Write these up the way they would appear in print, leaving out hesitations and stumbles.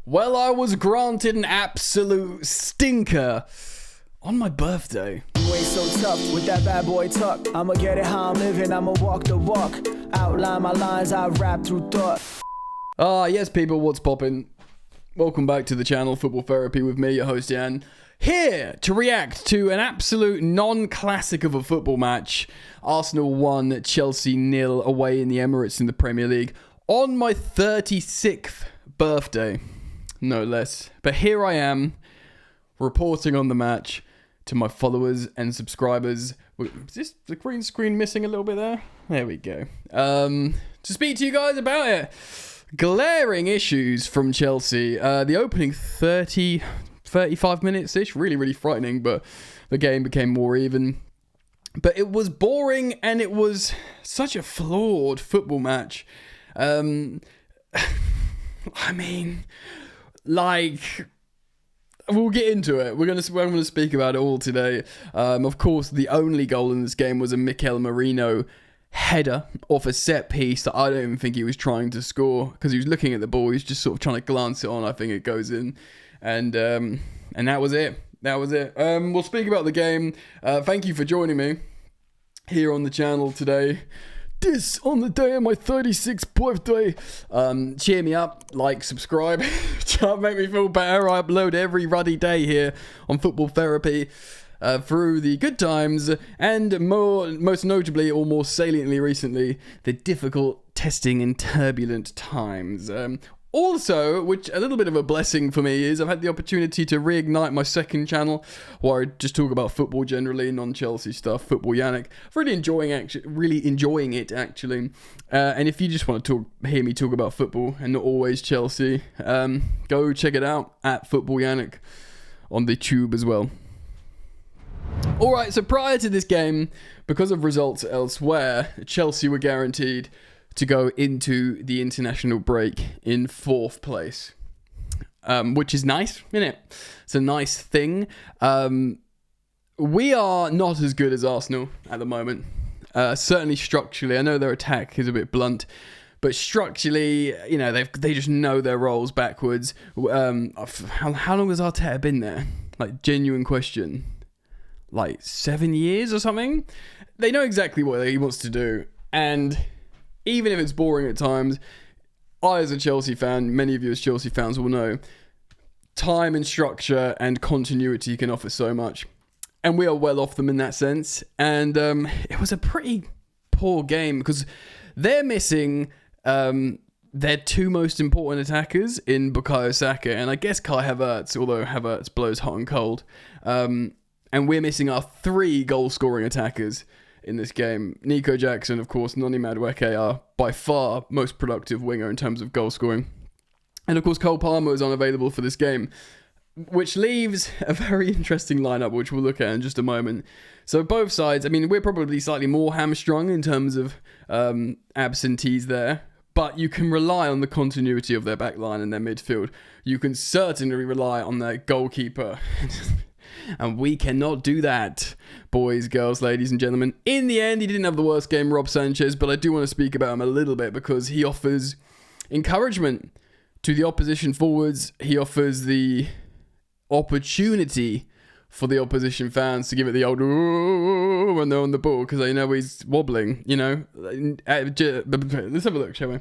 Well, I was granted an absolute stinker on my birthday. You ain't so tough with that bad boy tuck. I'ma get it how I'm living, I'ma walk the walk. Outline my lines, I rap through thought. Yes, people, what's poppin'? Welcome back to the channel, Football Therapy, with me, your host, Jan. Here to react to an absolute non-classic of a football match. Arsenal 1, Chelsea 0 away in the Emirates in the Premier League on my 36th birthday, no less. But here I am, reporting on the match to my followers and subscribers. Is this the green screen missing a little bit there? There we go. To speak to you guys about it. Glaring issues from Chelsea. The opening 35 minutes-ish, really frightening, but the game became more even. But it was boring, and it was such a flawed football match. I mean, like, we'll get into it. I'm going to speak about it all today. Of course, the only goal in this game was a Mikel Merino header off a set piece that I don't even think he was trying to score, because he was looking at the ball. He was just sort of trying to glance it on. I think it goes in, and that was it. We'll speak about the game. Thank you for joining me here on the channel today. This on the day of my 36th birthday. Cheer me up, like, subscribe. Try to make me feel better. I upload every ruddy day here on Football Therapy. Through the good times and most notably or more saliently recently, the difficult, testing and turbulent times. Also, which a little bit of a blessing for me is I've had the opportunity to reignite my second channel where I just talk about football generally, non-Chelsea stuff, Football Yannick. Really enjoying it actually. And if you just want to hear me talk about football and not always Chelsea, go check it out at Football Yannick on the tube as well. Alright, so prior to this game, because of results elsewhere, Chelsea were guaranteed to go into the international break in 4th place. Which is nice, isn't it? It's a nice thing. We are not as good as Arsenal at the moment. Certainly structurally. I know their attack is a bit blunt, but structurally, you know, they just know their roles backwards. How long has Arteta been there? Like, genuine question. Like 7 years or something. They know exactly what he wants to do, and even if it's boring at times, I as a Chelsea fan, many of you as Chelsea fans will know, time and structure and continuity can offer so much, and we are well off them in that sense. And it was a pretty poor game because they're missing their two most important attackers in Bukayo Saka and I guess Kai Havertz, although Havertz blows hot and cold. And we're missing our 3 goal-scoring attackers in this game. Nico Jackson, of course, Noni Madueke are by far most productive winger in terms of goal-scoring. And, of course, Cole Palmer is unavailable for this game, which leaves a very interesting lineup, which we'll look at in just a moment. So both sides, I mean, we're probably slightly more hamstrung in terms of absentees there, but you can rely on the continuity of their backline and their midfield. You can certainly rely on their goalkeeper. And we cannot do that, boys, girls, ladies and gentlemen. In the end, he didn't have the worst game, Rob Sanchez, but I do want to speak about him a little bit because he offers encouragement to the opposition forwards. He offers the opportunity for the opposition fans to give it the old ooh when they're on the ball because they know he's wobbling, you know. Let's have a look, shall we?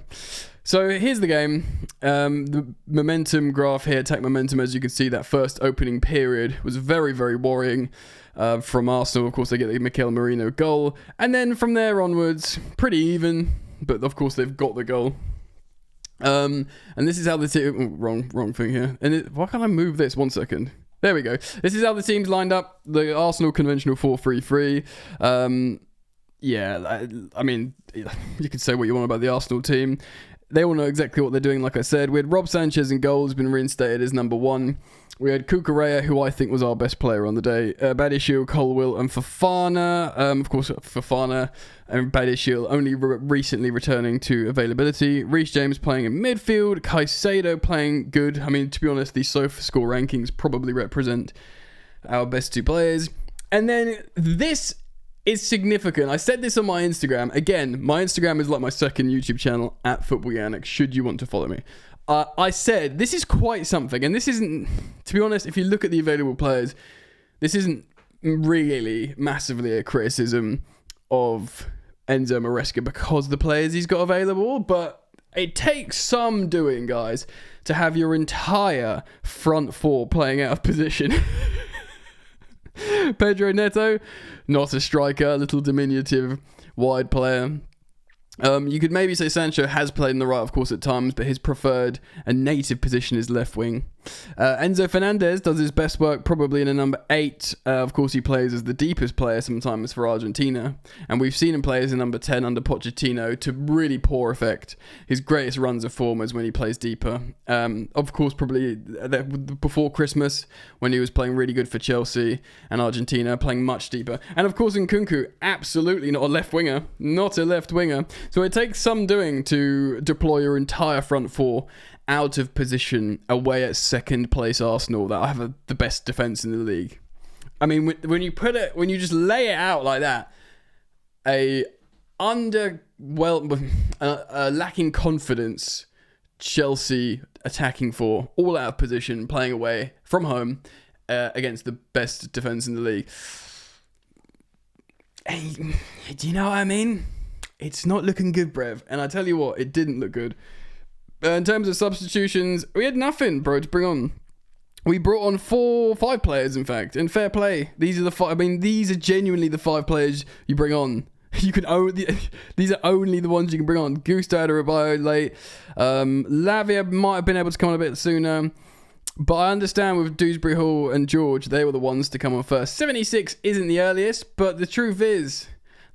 So here's the game. The momentum graph here, attack momentum, as you can see, that first opening period was very worrying from Arsenal. Of course, they get the Mikel Merino goal. And then from there onwards, pretty even. But of course, they've got the goal. And this is how the team... wrong thing here. And why can't I move this? 1 second. There we go. This is how the team's lined up. The Arsenal conventional 4-3-3. Yeah, I mean, you could say what you want about the Arsenal team. They all know exactly what they're doing, like I said. We had Rob Sanchez in goals, been reinstated as number 1. We had Cucurella, who I think was our best player on the day. Badiashile, Colwill, and Fofana. Of course, Fofana and Badiashile only recently returning to availability. Reece James playing in midfield. Caicedo playing good. I mean, to be honest, these SofaScore rankings probably represent our best 2 players. And then this is significant. I said this on my Instagram. Again, my Instagram is like my second YouTube channel, at Football Yannick, should you want to follow me. I said this is quite something, and this isn't, to be honest, if you look at the available players, this isn't really massively a criticism of Enzo Maresca because the players he's got available, but it takes some doing, guys, to have your entire front four playing out of position. Pedro Neto, not a striker, a little diminutive wide player. You could maybe say Sancho has played in the right, of course, at times, but his preferred and native position is left wing. Enzo Fernandez does his best work probably in a number 8. Of course, he plays as the deepest player sometimes for Argentina, and we've seen him play as a number 10 under Pochettino to really poor effect. His greatest runs of form is when he plays deeper. Of course, probably before Christmas, when he was playing really good for Chelsea and Argentina, playing much deeper. And of course, Nkunku, absolutely not a left winger. Not a left winger. So it takes some doing to deploy your entire front four out of position away at second place Arsenal that have the best defence in the league. I mean, when you just lay it out like that, lacking confidence Chelsea attacking four, all out of position, playing away from home against the best defence in the league. Hey, do you know what I mean? It's not looking good, Brev. And I tell you what, it didn't look good. In terms of substitutions, we had nothing, bro, to bring on. We brought on 5 players, in fact. And fair play. These are the 5. I mean, these are genuinely the 5 players you bring on. These are only the ones you can bring on. Gusto Adarabioyo late. Lavia might have been able to come on a bit sooner. But I understand with Dewsbury Hall and George, they were the ones to come on first. 76 isn't the earliest, but the truth is,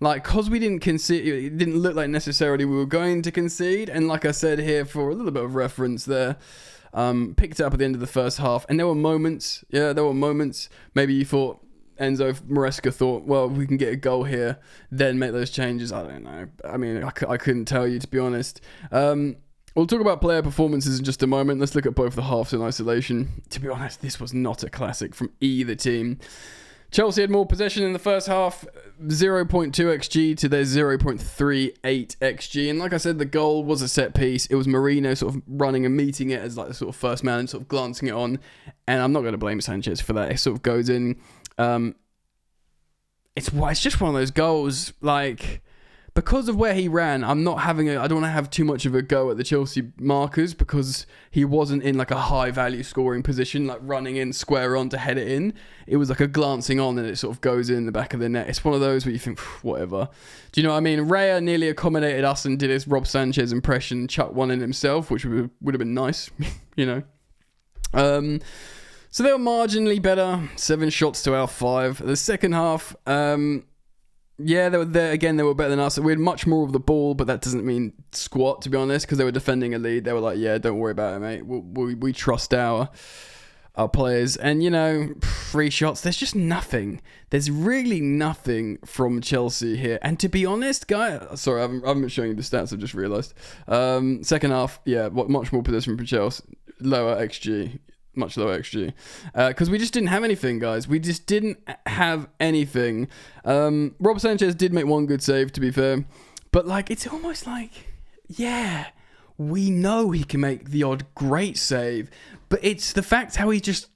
like, because we didn't concede, it didn't look like necessarily we were going to concede. And like I said here, for a little bit of reference there, picked it up at the end of the first half. And there were moments, maybe you thought, Enzo Maresca thought, well, we can get a goal here, then make those changes. I don't know. I mean, I couldn't tell you, to be honest. We'll talk about player performances in just a moment. Let's look at both the halves in isolation. To be honest, this was not a classic from either team. Chelsea had more possession in the first half, 0.2 XG to their 0.38 XG. And like I said, the goal was a set piece. It was Merino sort of running and meeting it as like the sort of first man and sort of glancing it on. And I'm not going to blame Sanchez for that. It sort of goes in. It's just one of those goals, like, because of where he ran, I don't want to have too much of a go at the Chelsea markers because he wasn't in like a high value scoring position, like running in square on to head it in. It was like a glancing on and it sort of goes in the back of the net. It's one of those where you think, whatever. Do you know what I mean? Raya nearly accommodated us and did his Rob Sanchez impression, chuck one in himself, which would have been nice, you know. So they were marginally better, 7 shots to our 5. The second half, yeah, they were better than us. We had much more of the ball, but that doesn't mean squat, to be honest, because they were defending a lead. They were like, yeah, don't worry about it, mate. We trust our players. And, you know, 3 shots, there's just nothing. There's really nothing from Chelsea here. And to be honest, sorry, I haven't been showing you the stats, I've just realised. Second half, yeah, much more possession from Chelsea. Lower XG. Much lower XG. Because we just didn't have anything, guys. We just didn't have anything. Rob Sanchez did make one good save, to be fair. But, like, it's almost like, yeah, we know he can make the odd great save. But it's the fact how he just,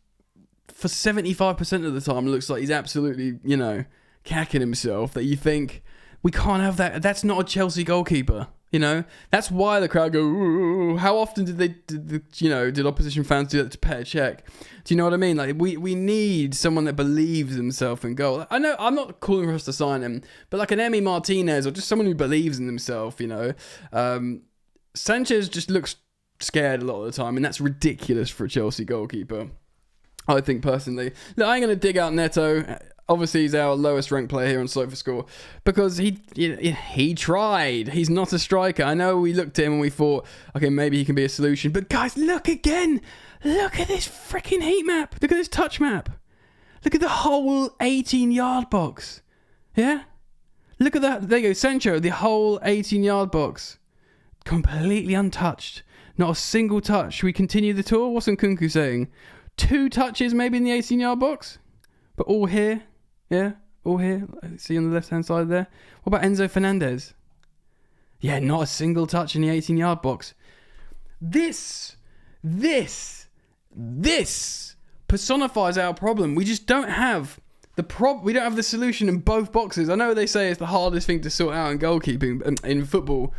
for 75% of the time, looks like he's absolutely, you know, cacking himself, that you think, we can't have that. That's not a Chelsea goalkeeper. You know, that's why the crowd go, ooh. How often did opposition fans do that to Petr Cech? Do you know what I mean? Like, we need someone that believes himself in goal. I know, I'm not calling for us to sign him, but like an Emi Martinez or just someone who believes in himself, you know. Sanchez just looks scared a lot of the time, and that's ridiculous for a Chelsea goalkeeper, I think, personally. Look, I ain't going to dig out Neto. Obviously, he's our lowest ranked player here on SofaScore because he tried. He's not a striker. I know we looked at him and we thought, okay, maybe he can be a solution. But guys, look again. Look at this freaking heat map. Look at this touch map. Look at the whole 18-yard box. Yeah? Look at that. There you go. Sancho, the whole 18-yard box. Completely untouched. Not a single touch. Should we continue the tour? What's Nkunku saying? 2 touches maybe in the 18-yard box? But all here. Yeah, all here. See on the left-hand side there. What about Enzo Fernandez? Yeah, not a single touch in the 18-yard box. This This personifies our problem. We just don't have we don't have the solution in both boxes. I know they say it's the hardest thing to sort out in goalkeeping in football.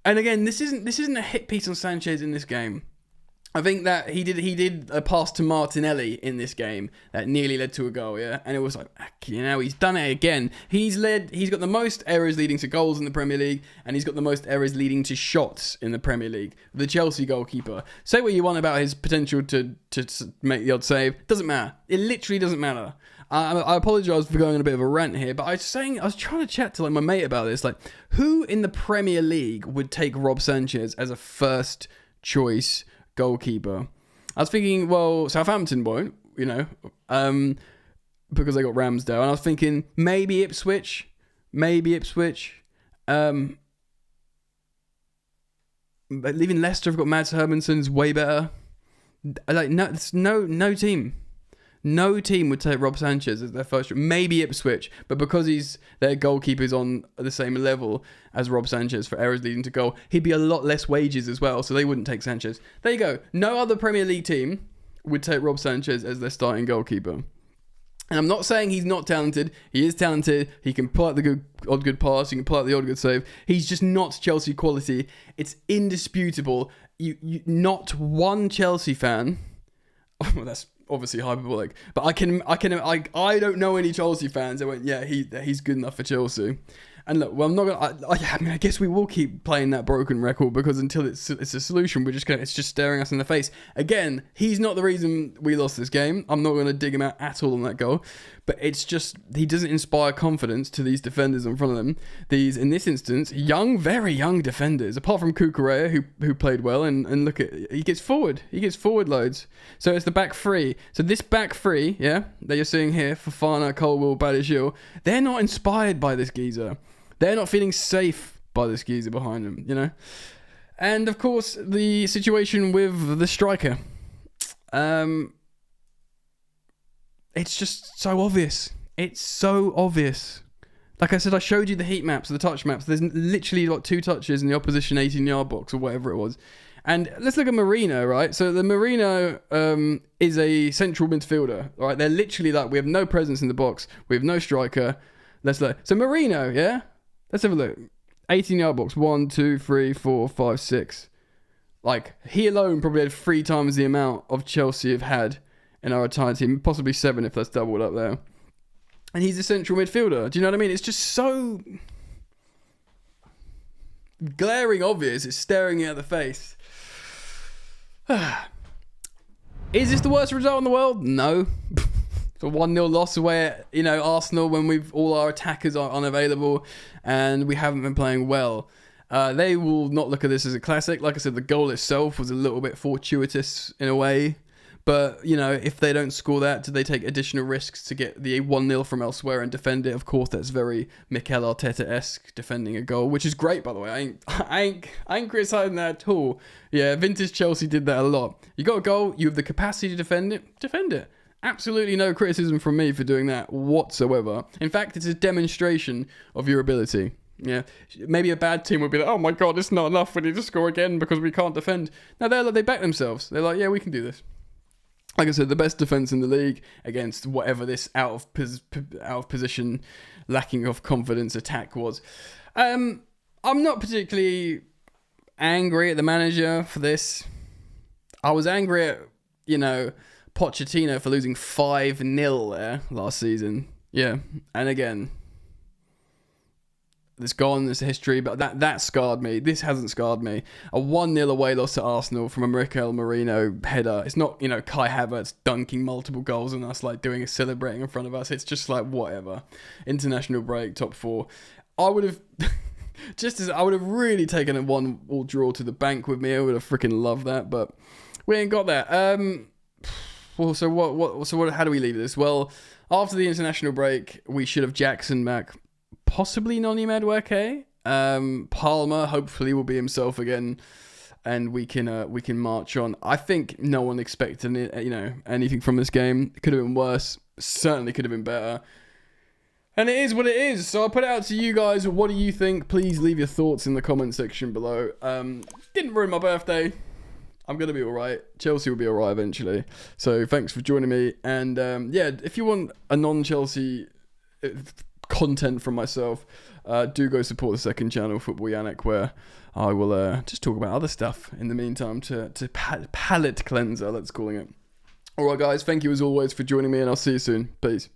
And again, this isn't a hit piece on Sanchez in this game. I think that he did a pass to Martinelli in this game that nearly led to a goal, yeah? And it was like, he's done it again. He's got the most errors leading to goals in the Premier League, and he's got the most errors leading to shots in the Premier League. The Chelsea goalkeeper. Say what you want about his potential to make the odd save. Doesn't matter. It literally doesn't matter. I apologise for going on a bit of a rant here, but I was trying to chat to like my mate about this. Like, who in the Premier League would take Rob Sanchez as a first choice goalkeeper? I was thinking, well, Southampton won't, because they got Ramsdale. And I was thinking maybe Ipswich. But leaving Leicester, I've got Mads Hermansen's way better. Like, no team. No team would take Rob Sanchez as their first. Maybe Ipswich, but because their goalkeeper's on the same level as Rob Sanchez for errors leading to goal, he'd be a lot less wages as well, so they wouldn't take Sanchez. There you go. No other Premier League team would take Rob Sanchez as their starting goalkeeper. And I'm not saying he's not talented. He is talented. He can pull out the odd good pass. He can pull out the odd good save. He's just not Chelsea quality. It's indisputable. You not one Chelsea fan. Well, that's obviously hyperbolic, but I don't know any Chelsea fans that went, yeah, he's good enough for Chelsea. And look, well, I'm not gonna. I guess we will keep playing that broken record because until it's a solution, it's just staring us in the face. Again, he's not the reason we lost this game. I'm not going to dig him out at all on that goal, but it's just he doesn't inspire confidence to these defenders in front of them. These, in this instance, very young defenders. Apart from Cucurella, who played well, and look at he gets forward loads. So it's the back three. So this back three, yeah, that you're seeing here, Fofana, Colwill, Badiashile, they're not inspired by this geezer. They're not feeling safe by this geezer behind them, And, of course, the situation with the striker. It's just so obvious. It's so obvious. Like I said, I showed you the heat maps, the touch maps. There's literally like 2 touches in the opposition 18-yard box or whatever it was. And let's look at Merino, right? So the Merino is a central midfielder, right? They're literally like, we have no presence in the box. We have no striker. Let's look. So Merino, yeah? Let's have a look. 18-yard box. 1, 2, 3, 4, 5, 6. Like, he alone probably had 3 times the amount of Chelsea have had in our entire team. Possibly 7 if that's doubled up there. And he's a central midfielder. Do you know what I mean? It's just so glaring obvious. It's staring you at the face. Is this the worst result in the world? No. It's a 1-0 loss away at, Arsenal when all our attackers are unavailable and we haven't been playing well. They will not look at this as a classic. Like I said, the goal itself was a little bit fortuitous in a way. But, if they don't score that, do they take additional risks to get the 1-0 from elsewhere and defend it? Of course, that's very Mikel Arteta-esque, defending a goal, which is great, by the way. I ain't criticizing that at all. Yeah, vintage Chelsea did that a lot. You got a goal, you have the capacity to defend it, defend it. Absolutely no criticism from me for doing that whatsoever. In fact, it's a demonstration of your ability. Yeah, maybe a bad team would be like, oh my God, it's not enough, we need to score again because we can't defend. No, they back themselves. They're like, yeah, we can do this. Like I said, the best defence in the league against whatever this out of position, lacking of confidence attack was. I'm not particularly angry at the manager for this. I was angry at, Pochettino for losing 5-0 there last season. Yeah, and again, it's gone, it's history, but that scarred me. This hasn't scarred me. A 1-0 away loss to Arsenal from a Mikel Merino header. It's not, Kai Havertz dunking multiple goals and us celebrating in front of us. It's just like, whatever. International break, top 4. I would have really taken a 1-1 draw to the bank with me. I would have freaking loved that, but we ain't got that. Well, so what? How do we leave this? Well, after the international break, we should have Jackson back. Possibly Noni Madueke. Palmer hopefully will be himself again, and we can march on. I think no one expected anything from this game. It could have been worse. Certainly could have been better. And it is what it is. So I'll put it out to you guys. What do you think? Please leave your thoughts in the comment section below. Didn't ruin my birthday. I'm going to be all right. Chelsea will be all right eventually. So thanks for joining me. And yeah, if you want a non-Chelsea content from myself, do go support the second channel, Football Yannick, where I will just talk about other stuff in the meantime to palate cleanser, let's calling it. All right, guys, thank you as always for joining me, and I'll see you soon. Peace.